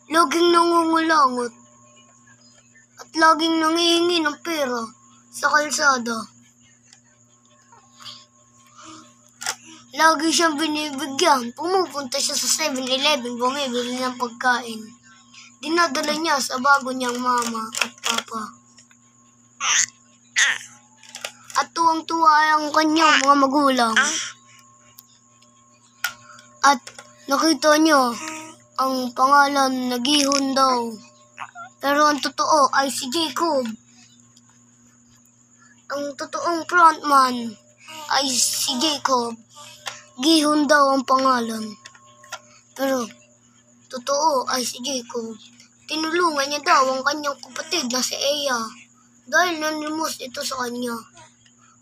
laging nangungulangot at laging nangihingi ng pera sa kalsada. Lagi siyang binibigyan. Pumupunta siya sa 7-Eleven, bumibili ng pagkain. Dinadala niya sa bago niyang mama at papa. At tuwang-tuwa ang kanyang mga magulang. At nakita niyo ang pangalan na Gihon daw. Pero ang totoo ay si Jacob. Ang totoong frontman ay si Jacob. Gihon daw ang pangalan. Pero totoo ay si Jacob. Tinulungan niya daw ang kanyang kapatid na si Ea dahil nanlimos ito sa kanya.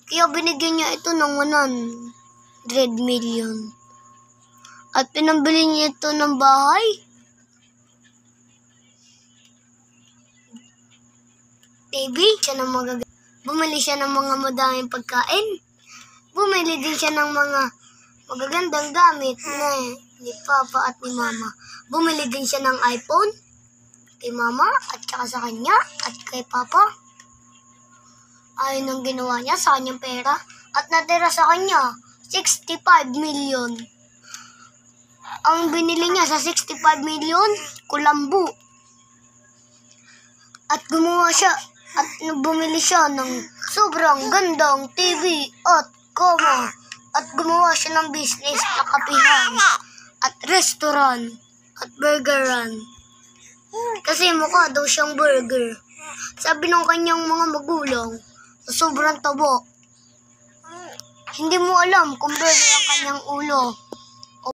Kaya binigyan niya ito ng 100 million. At pinambili niya ito ng bahay. TV, bumili siya ng mga madaming pagkain. Bumili din siya ng mga magagandang gamit ni Papa at ni Mama. Bumili din siya ng iPhone kay Mama at saka sa kanya at kay Papa. Ayun ang ginawa niya sa kanyang pera. At natira sa kanya 65 million. Ang binili niya sa 65 million, kulambu. At bumili siya ng sobrang gandang TV at kama. At gumawa siya ng business na kapihan at restaurant at burgeran. Kasi mukha daw siyang burger. Sabi ng kanyang mga magulang, sa sobrang tabo. Hindi mo alam kung burger ang kanyang ulo.